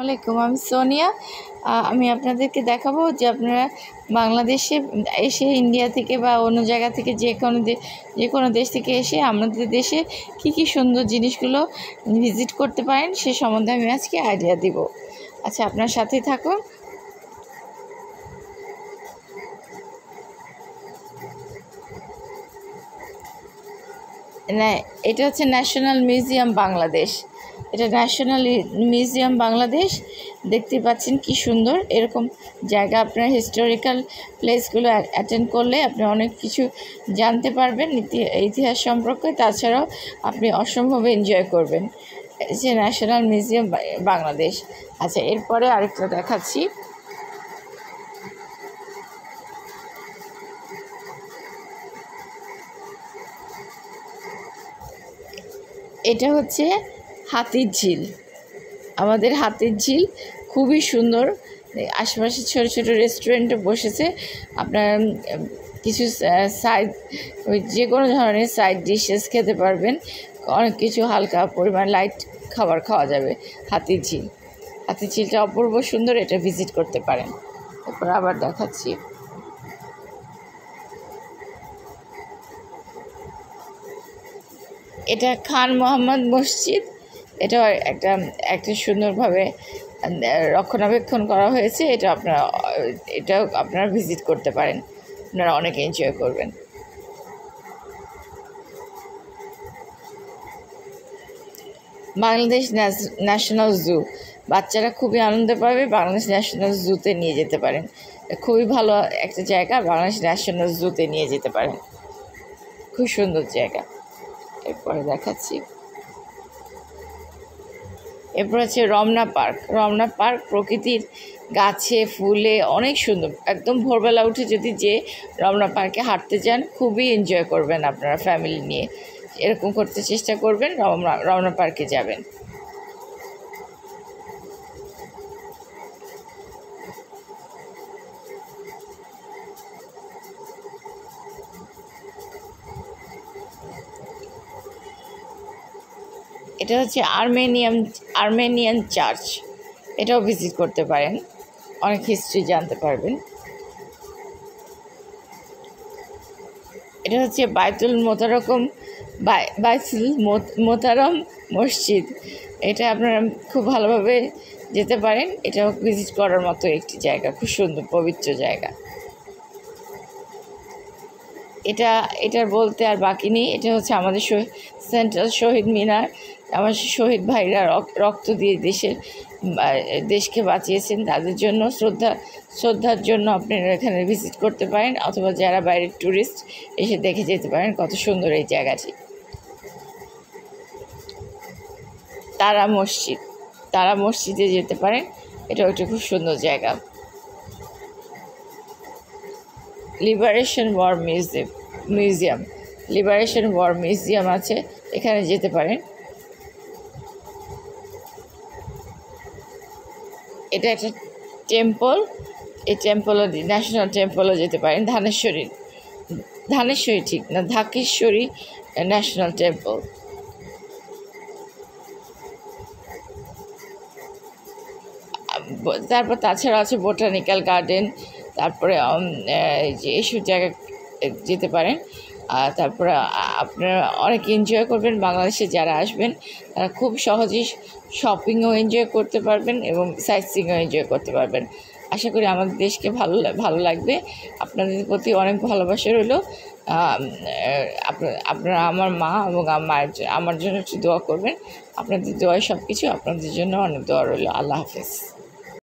আলাইকুম, আমি সোনিয়া। আমি আপনাদেরকে দেখাবো যে আপনারা বাংলাদেশে এসে ইন্ডিয়া থেকে বা অন্য জায়গা থেকে যে কোনো দেশ থেকে এসে আমাদের দেশে কী সুন্দর জিনিসগুলো ভিজিট করতে পারেন সে সম্বন্ধে আমি আজকে আইডিয়া দিব। আচ্ছা, আপনার সাথেই থাকুন। না, এটা হচ্ছে ন্যাশনাল মিউজিয়াম বাংলাদেশ। এটা ন্যাশনাল মিউজিয়াম বাংলাদেশ। দেখতে পাচ্ছেন কি সুন্দর। এরকম জায়গা আপনার হিস্টোরিক্যাল প্লেসগুলো অ্যাটেন্ড করলে আপনি অনেক কিছু জানতে পারবেন ইতিহাস সম্পর্কে। তাছাড়াও আপনি অসম্ভব এনজয় করবেন। যে ন্যাশনাল মিউজিয়াম বাংলাদেশ। আচ্ছা, এরপরে আরেকটা দেখাচ্ছি। এটা হচ্ছে হাতির ঝিল। আমাদের হাতির ঝিল খুবই সুন্দর। আশেপাশে ছোটো ছোটো রেস্টুরেন্টে বসেছে। আপনার কিছু যে কোনো ধরনের সাইড ডিশেস খেতে পারবেন। অনেক কিছু হালকা পরিমাণ লাইট খাবার খাওয়া যাবে। হাতির ঝিলটা অপূর্ব সুন্দর, এটা ভিজিট করতে পারেন। এরপর আবার দেখাচ্ছি। এটা খান মোহাম্মদ মসজিদ। এটাও একটা সুন্দরভাবে রক্ষণাবেক্ষণ করা হয়েছে। এটাও আপনারা ভিজিট করতে পারেন। আপনারা অনেক এনজয় করবেন। বাংলাদেশ ন্যাশনাল জু, বাচ্চারা খুবই আনন্দ পাবে। বাংলাদেশ ন্যাশনাল জুতে নিয়ে যেতে পারেন। খুবই ভালো একটা জায়গা। বাংলাদেশ ন্যাশনাল জুতে নিয়ে যেতে পারেন, খুব সুন্দর জায়গা। এরপরে দেখাচ্ছি। এরপর আছে রমনা পার্ক। প্রকৃতির গাছে ফুলে অনেক সুন্দর। একদম ভোরবেলা উঠে যদি রমনা পার্কে হাঁটতে যান, খুবই এনজয় করবেন। আপনারা ফ্যামিলি নিয়ে এরকম করতে চেষ্টা করবেন, রমনা পার্কে যাবেন। এটা হচ্ছে আর্মেনিয়ান চার্চ। এটাও ভিজিট করতে পারেন, অনেক হিস্ট্রি জানতে পারবেন। এটা হচ্ছে বাইতুল মোতারম মসজিদ। এটা আপনারা খুব ভালোভাবে যেতে পারেন। এটাও ভিজিট করার মতো একটি জায়গা, খুব সুন্দর পবিত্র জায়গা। এটার বলতে আর বাকি নেই। এটা হচ্ছে আমাদের সেন্ট্রাল শহীদ মিনার। আমার শহীদ ভাইরা রক্ত দিয়ে দেশকে বাঁচিয়েছেন, তাদের জন্য শ্রদ্ধার জন্য আপনারা এখানে ভিজিট করতে পারেন, অথবা যারা বাইরের ট্যুরিস্ট এসে দেখে যেতে পারেন কত সুন্দর এই জায়গাটি। তারা মসজিদে যেতে পারেন, এটাও একটা খুব সুন্দর জায়গা। লিবারেশন ওয়ার মিউজিয়াম আছে, এখানে যেতে পারেন। এটা একটা টেম্পল। এই টেম্পলও ন্যাশনাল টেম্পলও যেতে পারেন। ধানেশ্বরী ঠিক না, ঢাকেশ্বরী ন্যাশনাল টেম্পল। তারপর তাছাড়া আছে বোটানিক্যাল গার্ডেন। তারপরে এইসব জায়গায় যেতে পারেন। তারপরে আপনারা অনেক এনজয় করবেন। বাংলাদেশে যারা আসবেন তারা খুব সহজেই শপিংও এনজয় করতে পারবেন এবং সাইট সিইংও এনজয় করতে পারবেন। আশা করি আমাদের দেশকে ভালো লাগবে। আপনাদের প্রতি অনেক ভালোবাসা রইল। আপনারা আমার মা এবং আমার জন্য একটু দোয়া করবেন। আপনাদের দোয়ায় সব কিছু, আপনাদের জন্য অনেক দোয়া রইল। আল্লাহ হাফেজ।